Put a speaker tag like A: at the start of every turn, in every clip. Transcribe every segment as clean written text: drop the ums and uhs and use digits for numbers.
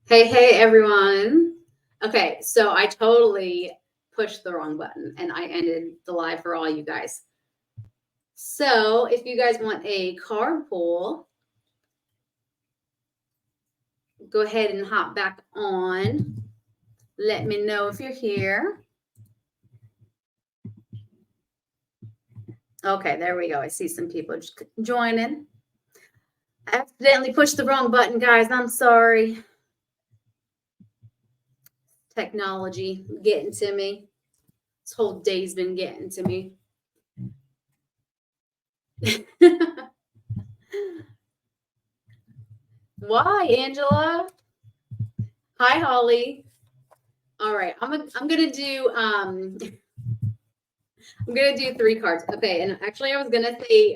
A: Hey, everyone. Okay, so I totally pushed the wrong button and I ended the live for all you guys. So if you guys want a card pull, go ahead and hop back on. Let me know if you're here. Okay, there we go. I see some people just joining. I accidentally pushed the wrong button, guys. I'm sorry. Technology getting to me. This whole day's been getting to me. Why, Angela? Hi, Holly. All right, I'm gonna do I'm gonna do 3 cards. Okay, and actually I was gonna say,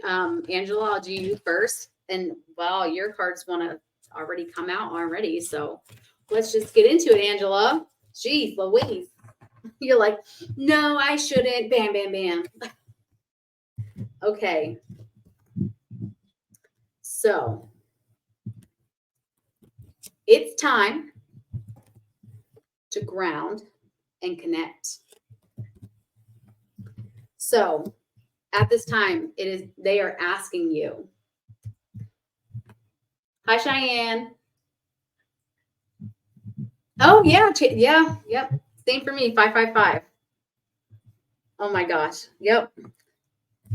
A: Angela, I'll do you first. And wow, your cards want to already come out already. So let's just get into it, Angela. Jeez, Louise. You're like, no, I shouldn't. Bam, bam, bam. Okay. So it's time to ground and connect. So at this time, they are asking you. Hi, Cheyenne. Oh yeah, yep. Same for me. 555. Oh my gosh. Yep.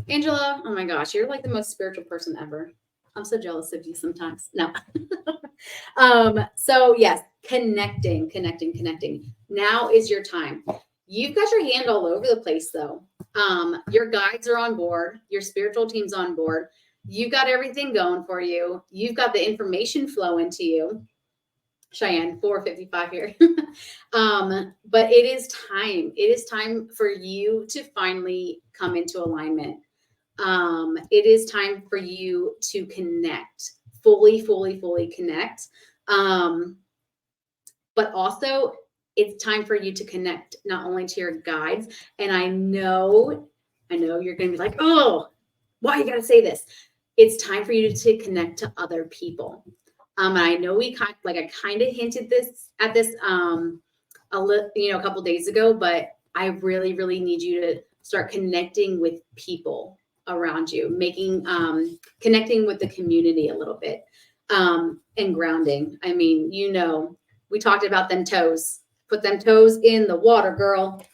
A: Angela. Oh my gosh, you're like the most spiritual person ever. I'm so jealous of you sometimes. No. So yes, connecting. Now is your time. You've got your hand all over the place though. Your guides are on board, your spiritual team's on board. You've got everything going for you. You've got the information flowing to you. Cheyenne, 455 here. But it is time. It is time for you to finally come into alignment. It is time for you to connect, fully connect. But also it's time for you to connect not only to your guides, and I know you're going to be like, oh, why you got to say this? It's time for you to connect to other people. And I know I kind of hinted at this a couple days ago, but I really need you to start connecting with people around you, connecting with the community a little bit, and grounding. I mean, we talked about them toes. Put them toes in the water, girl.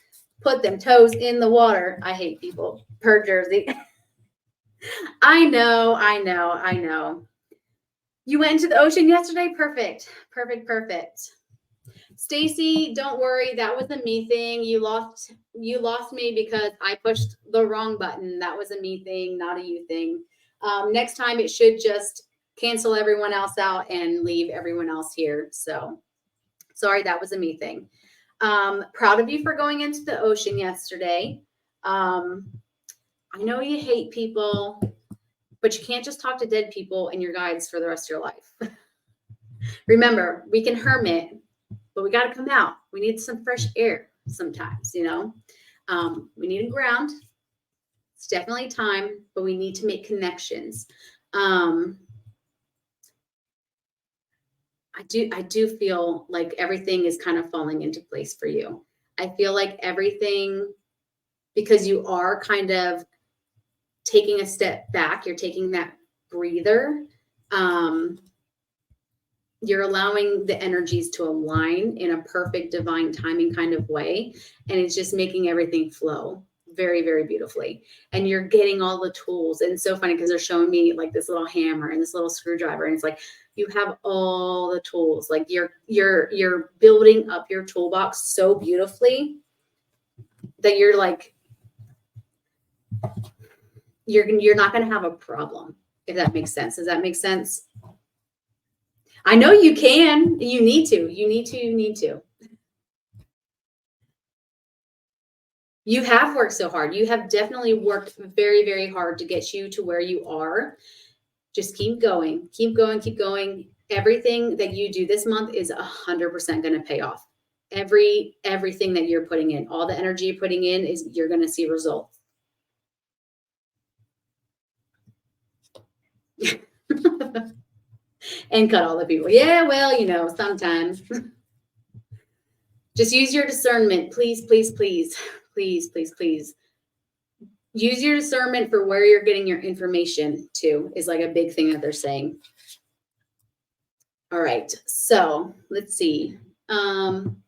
A: Put them toes in the water. I hate people. Per Jersey. I know. You went into the ocean yesterday? Perfect. Stacy, don't worry. That was a me thing. You lost me because I pushed the wrong button. That was a me thing, not a you thing. Next time it should just cancel everyone else out and leave everyone else here. So sorry, that was a me thing. Proud of you for going into the ocean yesterday. I know you hate people, but you can't just talk to dead people and your guides for the rest of your life. Remember, we can hermit, but we got to come out. We need some fresh air sometimes, We need to ground. It's definitely time, but we need to make connections. I do feel like everything is kind of falling into place for you. I feel like everything, because you are kind of taking a step back, you're taking that breather. You're allowing the energies to align in a perfect divine timing kind of way. And it's just making everything flow very beautifully. And you're getting all the tools. And it's so funny because they're showing me like this little hammer and this little screwdriver. And it's like, you have all the tools. Like you're building up your toolbox so beautifully that you're like, you're not going to have a problem, if that makes sense. Does that make sense? I know you can. You need to. You have worked so hard. You have definitely worked very hard to get you to where you are. Just keep going. Everything that you do this month is 100% going to pay off. Everything that you're putting in, all the energy you're putting in, is you're going to see results. and cut all the people. Yeah, well, sometimes. Just use your discernment. Please, please, please, please, please, please. Use your discernment for where you're getting your information to is like a big thing that they're saying. All right. So let's see. I'm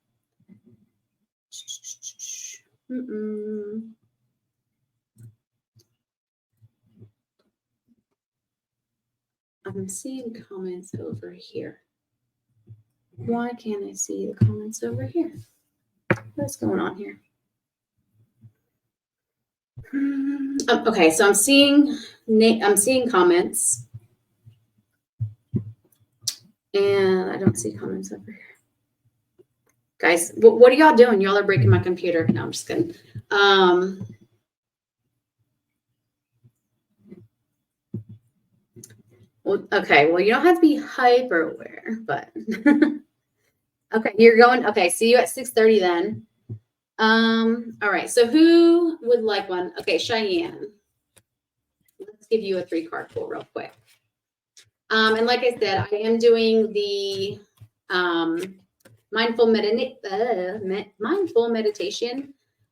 A: seeing comments over here. Why can't I see the comments over here? What's going on here? Okay, so I'm seeing comments, and I don't see comments over here. Guys, what are y'all doing? Y'all are breaking my computer. No, I'm just kidding. Well, okay, well, you don't have to be hyper aware, but okay, you're going. Okay, see you at 6:30 then. All right, so who would like one? Okay, Cheyenne. Let's give you a 3-card pull real quick. And like I said, I am doing the mindful meditation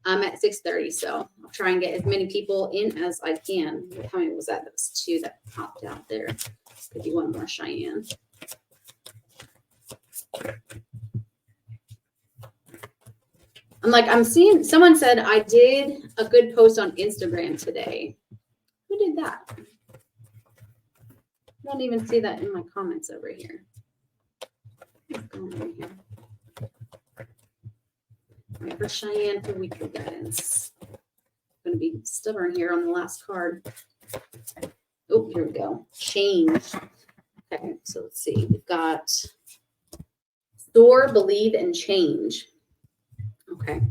A: at 6:30. So I'll try and get as many people in as I can. How many was that? That was 2 that popped out there. Let's give you one more, Cheyenne. I'm seeing someone said I did a good post on Instagram today. Who did that? I don't even see that in my comments over here. What's going on here? All right, for Cheyenne for weekly guidance. I'm going to be stubborn here on the last card. Oh, here we go. Change. Okay, so let's see. We've got soar, believe, and change. Okay.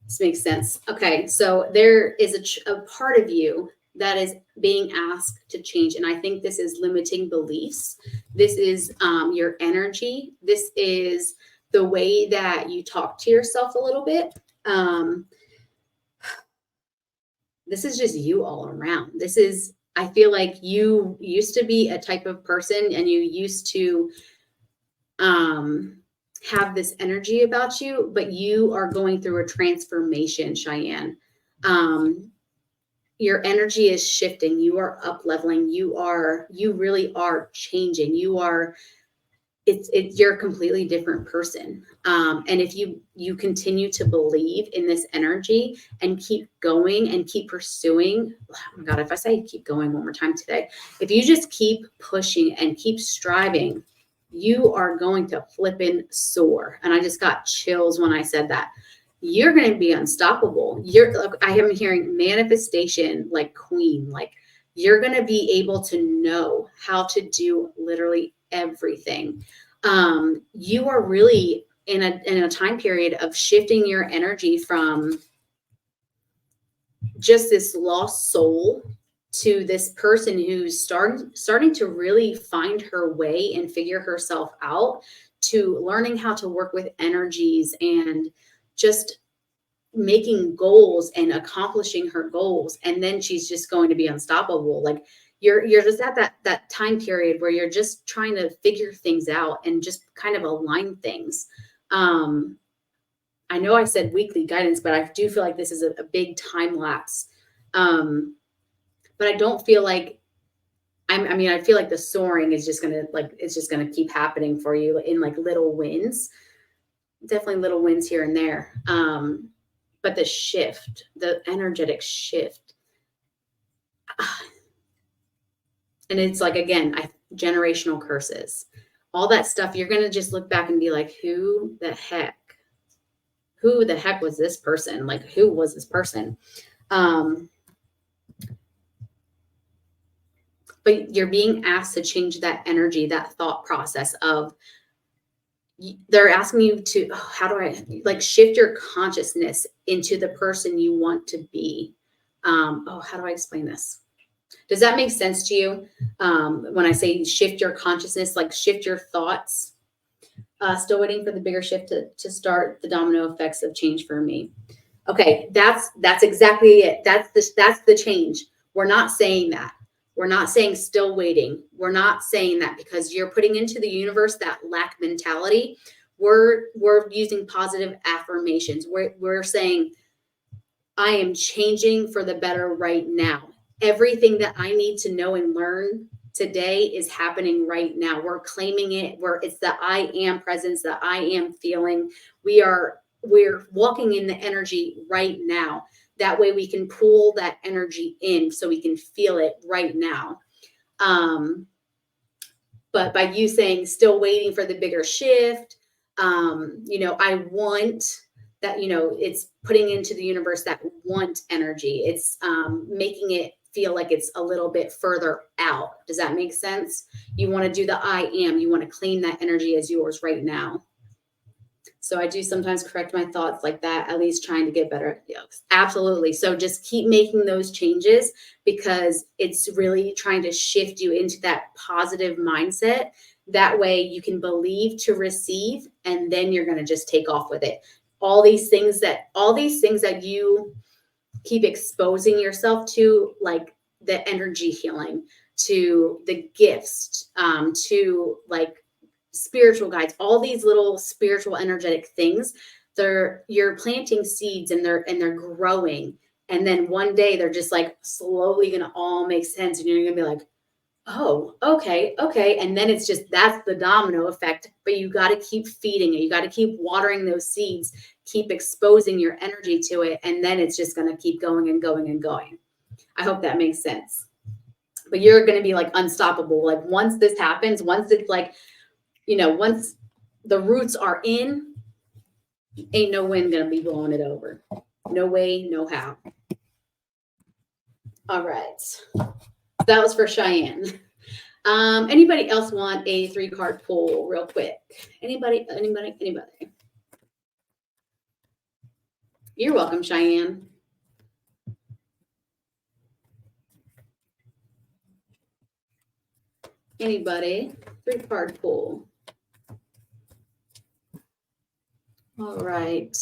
A: This makes sense. Okay, so there is a part of you that is being asked to change. And I think this is limiting beliefs. This is your energy. This is the way that you talk to yourself a little bit. This is just you all around. This is, I feel like you used to be a type of person and you used to have this energy about you, but you are going through a transformation, Cheyenne. Your energy is shifting. You are up leveling. You really are changing. You're a completely different person. And if you continue to believe in this energy and keep going and keep pursuing, oh my God, if I say keep going one more time today, if you just keep pushing and keep striving, you are going to flippin' soar. And I just got chills when I said that. You're going to be unstoppable. I am hearing manifestation like queen. Like you're going to be able to know how to do literally everything. You are really in a time period of shifting your energy from just this lost soul to this person who's starting to really find her way and figure herself out, to learning how to work with energies and just making goals and accomplishing her goals. And then she's just going to be unstoppable. Like you're just at that time period where you're just trying to figure things out and just kind of align things. I know I said weekly guidance, but I do feel like this is a big time lapse. But I don't feel like I feel like the soaring is just gonna keep happening for you in like little wins. Definitely little wins here and there. But the shift, the energetic shift. And it's like, again, generational curses, all that stuff. You're going to just look back and be like, who the heck was this person? Like, who was this person? But you're being asked to change that energy, that thought process of, they're asking you to, how do I like shift your consciousness into the person you want to be? How do I explain this? Does that make sense to you? When I say shift your consciousness, like shift your thoughts. Still waiting for the bigger shift to start the domino effects of change for me. Okay, that's exactly it. That's the change. We're not saying that. We're not saying still waiting. We're not saying that because you're putting into the universe that lack mentality. We're using positive affirmations. We're saying, I am changing for the better right now. Everything that I need to know and learn today is happening right now. We're claiming it. It's the I am presence, the I am feeling. We're walking in the energy right now. That way we can pull that energy in so we can feel it right now. But by you saying still waiting for the bigger shift, I want that, it's putting into the universe that want energy. It's making it feel like it's a little bit further out. Does that make sense? You want to do the I am, you want to claim that energy as yours right now. So I do sometimes correct my thoughts like that, at least trying to get better. Absolutely. So just keep making those changes because it's really trying to shift you into that positive mindset. That way you can believe to receive, and then you're going to just take off with it. All these things that you keep exposing yourself to, like the energy healing, to the gifts, to like spiritual guides, all these little spiritual energetic things, you're planting seeds and they're growing. And then one day they're just like slowly going to all make sense. And you're going to be like, oh, okay. And then it's just, that's the domino effect, but you got to keep feeding it. You got to keep watering those seeds, keep exposing your energy to it. And then it's just going to keep going and going and going. I hope that makes sense. But you're going to be like unstoppable. Like once this happens, once it's like, once the roots are in, ain't no wind going to be blowing it over. No way, no how. All right. That was for Cheyenne. Anybody else want a 3-card pull real quick? Anybody? You're welcome, Cheyenne. Anybody? 3-card pull. All right.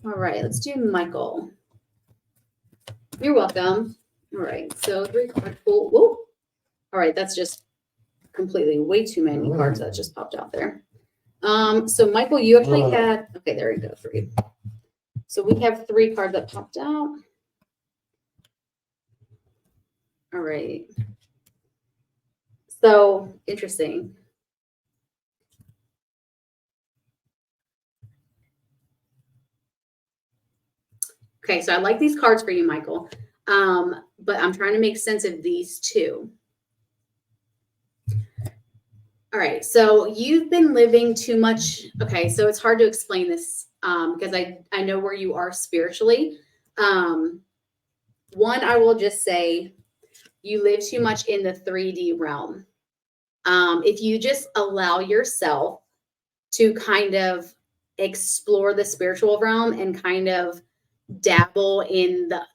A: Let's do Michael. You're welcome. All right, so 3-card pull. Whoa. All right, that's just completely way too many cards that just popped out there. So Michael, you actually had, okay, there we go for you. So we have 3 cards that popped out. All right. So interesting. Okay, so I like these cards for you, Michael. But I'm trying to make sense of these 2. All right, so you've been living too much. Okay, so it's hard to explain this because I know where you are spiritually. One, I will just say you live too much in the 3D realm. If you just allow yourself to kind of explore the spiritual realm and kind of dabble in the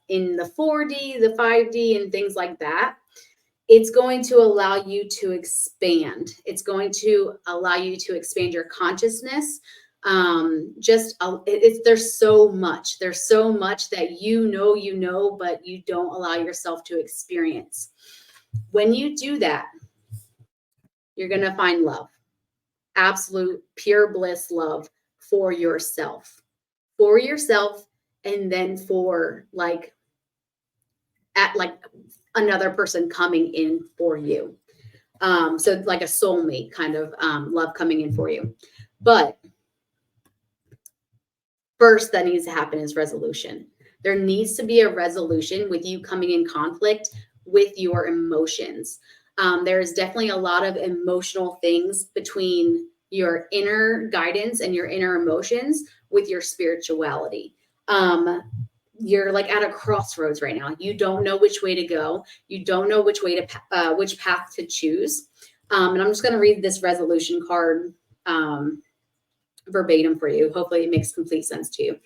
A: 4D, the 5D, and things like that, it's going to allow you to expand. It's going to allow you to expand your consciousness. There's so much that you know, but you don't allow yourself to experience. When you do that, you're going to find love, absolute pure bliss love for yourself, and then for another person coming in for you. So like a soulmate kind of love coming in for you. But first that needs to happen is resolution. There needs to be a resolution with you coming in conflict with your emotions. There is definitely a lot of emotional things between your inner guidance and your inner emotions with your spirituality. You're like at a crossroads right now. You don't know which way to go. You don't know which path to choose. And I'm just going to read this resolution card verbatim for you. Hopefully it makes complete sense to you.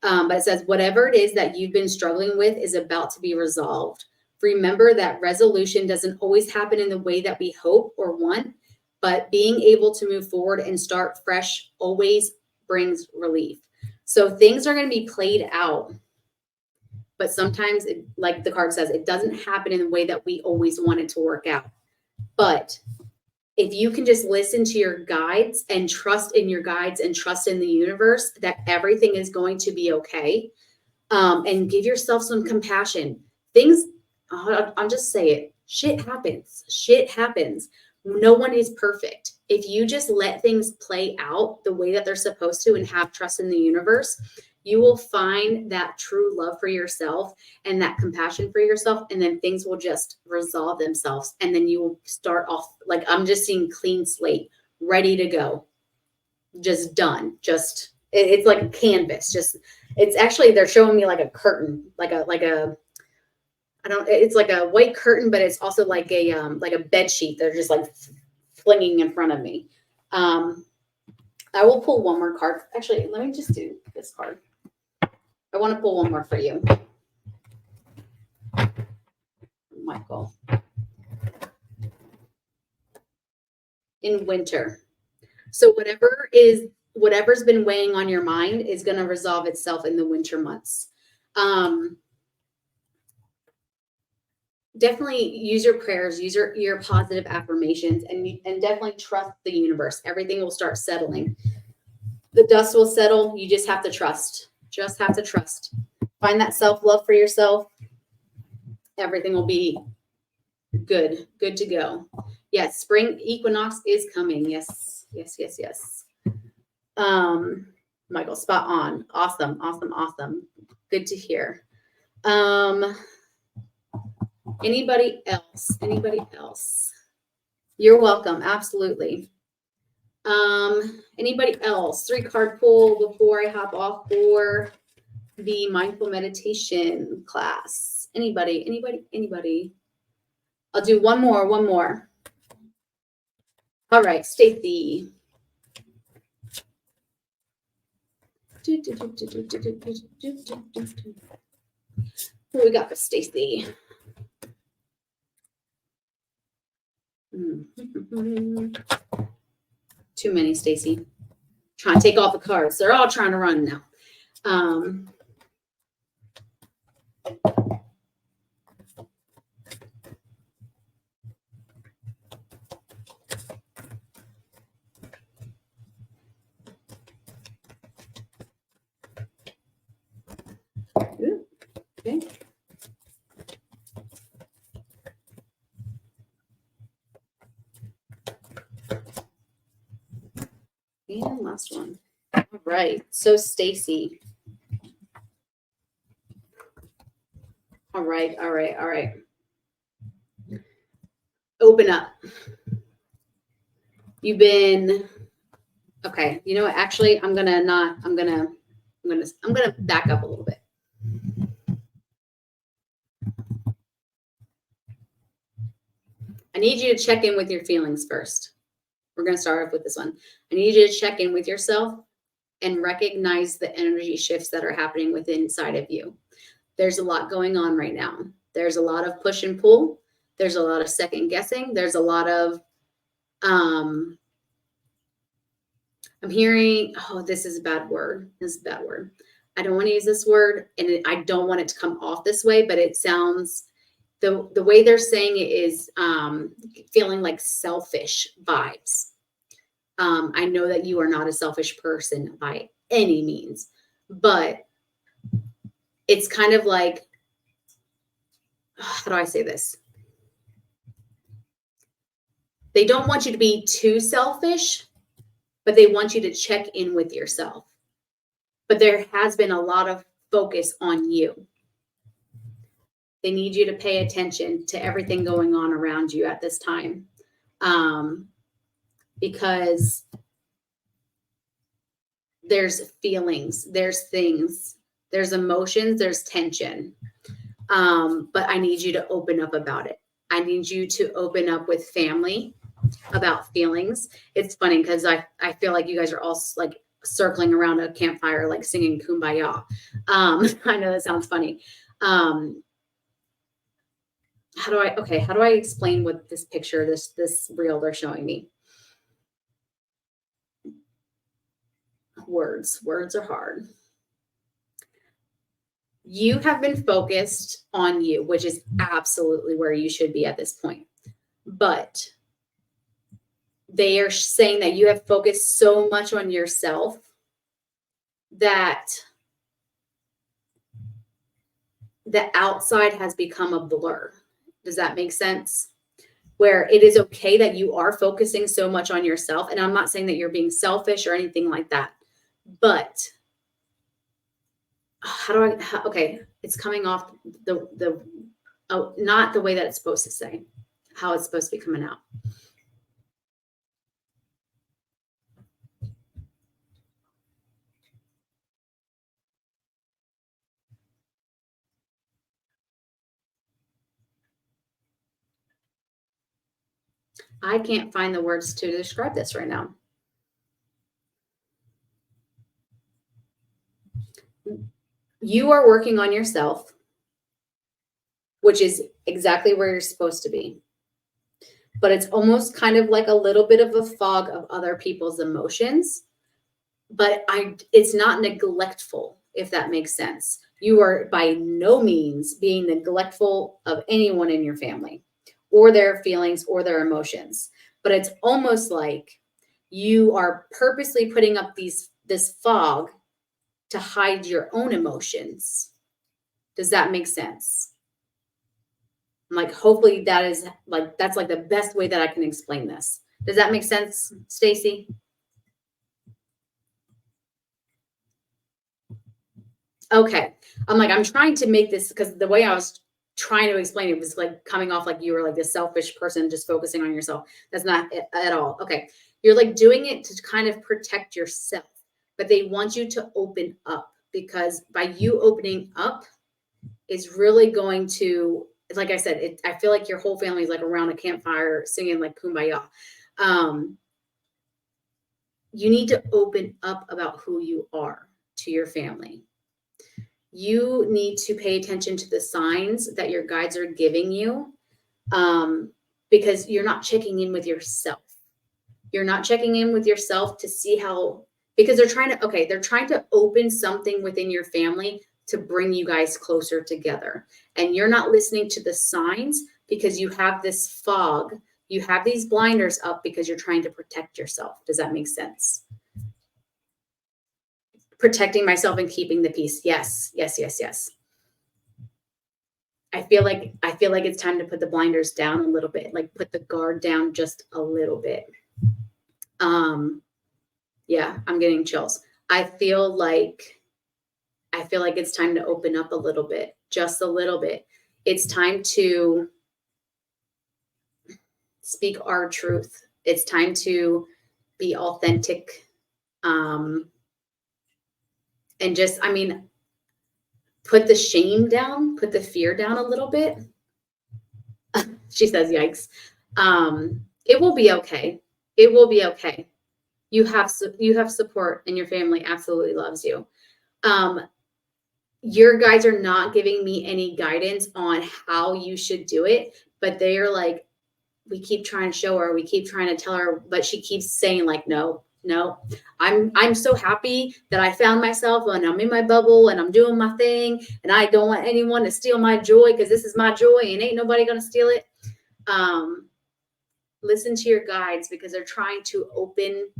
A: But it says, whatever it is that you've been struggling with is about to be resolved. Remember that resolution doesn't always happen in the way that we hope or want, but being able to move forward and start fresh always brings relief. So things are going to be played out But sometimes, like the card says, it doesn't happen in the way that we always want it to work out. But if you can just listen to your guides and trust in your guides and trust in the universe that everything is going to be okay, and give yourself some compassion. Things, I'll just say it, shit happens. Shit happens. No one is perfect. If you just let things play out the way that they're supposed to and have trust in the universe, you will find that true love for yourself and that compassion for yourself. And then things will just resolve themselves. And then you will start off, like, I'm just seeing clean slate, ready to go, just done. Just, it's like a canvas. Just, it's actually, they're showing me like a curtain, it's like a white curtain, but it's also like a bed sheet. They're just like flinging in front of me. I will pull one more card. Actually, let me just do this card. I want to pull one more for you, Michael. In winter. So whatever's been weighing on your mind is going to resolve itself in the winter months. Definitely use your prayers, use your positive affirmations, and definitely trust the universe. Everything will start settling. The dust will settle. You just have to trust. Just have to trust. Find that self-love for yourself. Everything will be good to go. Yes, spring equinox is coming. Yes. Michael, spot on. Awesome. Good to hear. Anybody else? You're welcome. Absolutely. Anybody else? 3-card pull before I hop off for the mindful meditation class. Anybody? I'll do one more. All right, Stacy. What we got for Stacy? Too many, Stacy. Trying to take all the cards. They're all trying to run now. Ooh, okay. And last one. All right. So Stacy. All right. Open up. You've been okay. You know what? Actually, I'm gonna back up a little bit. I need you to check in with your feelings first. We're going to start off with this one. I need you to check in with yourself and recognize the energy shifts that are happening within inside of you. There's a lot going on right now. There's a lot of push and pull. There's a lot of second guessing. There's a lot of, I'm hearing, this is a bad word. I don't want to use this word, and I don't want it to come off this way, but it sounds, the way they're saying it is feeling like selfish vibes. I know that you are not a selfish person by any means, but it's kind of like, how do I say this? They don't want you to be too selfish, but they want you to check in with yourself. But there has been a lot of focus on you. They need you to pay attention to everything going on around you at this time. Because there's feelings, there's things, there's emotions, there's tension. But I need you to open up about it. I need you to open up with family about feelings. It's funny because I feel like you guys are all like circling around a campfire, like singing Kumbaya. I know that sounds funny. How do I explain what this picture, this reel they're showing me? Words are hard. You have been focused on you, which is absolutely where you should be at this point. But they are saying that you have focused so much on yourself that the outside has become a blur. Does that make sense? Where it is okay that you are focusing so much on yourself. And I'm not saying that you're being selfish or anything like that, but okay, it's coming off not the way that it's supposed to say, how it's supposed to be coming out. I can't find the words to describe this right now. You are working on yourself, which is exactly where you're supposed to be. But it's almost kind of like a little bit of a fog of other people's emotions. But it's not neglectful, if that makes sense. You are by no means being neglectful of anyone in your family or their feelings or their emotions. But it's almost like you are purposely putting up this fog to hide your own emotions. Does that make sense? Like, hopefully that's like the best way that I can explain this. Does that make sense, Stacy? Okay. I'm trying to make this, because the way I was trying to explain it was like coming off like you were like this selfish person just focusing on yourself. That's not it at all. Okay. You're like doing it to kind of protect yourself, but they want you to open up, because by you opening up is really going to, like I said, I feel like your whole family is like around a campfire singing like Kumbaya. You need to open up about who you are to your family. You need to pay attention to the signs that your guides are giving you, because you're not checking in with yourself. You're not checking in with yourself to see how, because they're trying to open something within your family to bring you guys closer together. And you're not listening to the signs because you have this fog. You have these blinders up because you're trying to protect yourself. Does that make sense? Protecting myself and keeping the peace. Yes, yes, yes, yes. I feel like it's time to put the blinders down a little bit, like put the guard down just a little bit. Yeah, I'm getting chills. I feel like it's time to open up a little bit, just a little bit. It's time to speak our truth. It's time to be authentic. And just, put the shame down, put the fear down a little bit. She says, yikes. It will be okay. It will be okay. You have support, and your family absolutely loves you. Your guides are not giving me any guidance on how you should do it, but they are like, we keep trying to show her, we keep trying to tell her, but she keeps saying like, no. I'm so happy that I found myself and I'm in my bubble and I'm doing my thing, and I don't want anyone to steal my joy, because this is my joy and ain't nobody gonna steal it. Listen to your guides, because they're trying to open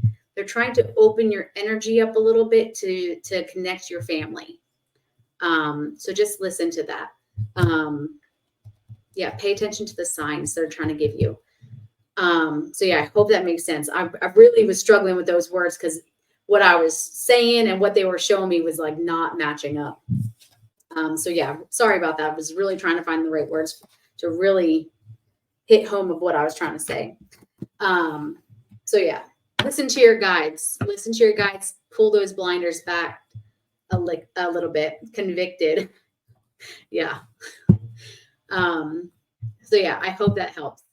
A: your energy up a little bit to connect your family. So just listen to that. Yeah, pay attention to the signs they're trying to give you. So yeah, I hope that makes sense. I really was struggling with those words, because what I was saying and what they were showing me was like not matching up. So yeah, sorry about that. I was really trying to find the right words to really hit home of what I was trying to say. So yeah, listen to your guides. Pull those blinders back a little bit. Convicted. Yeah. So yeah, I hope that helps.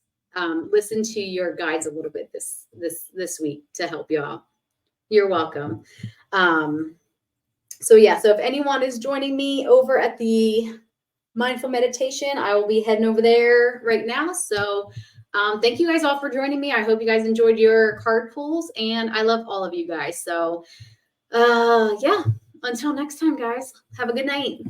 A: Listen to your guides a little bit this week to help you out. You're welcome. So yeah, so if anyone is joining me over at the mindful meditation, I will be heading over there right now. So thank you guys all for joining me. I hope you guys enjoyed your card pulls, and I love all of you guys. So yeah, until next time, guys, have a good night.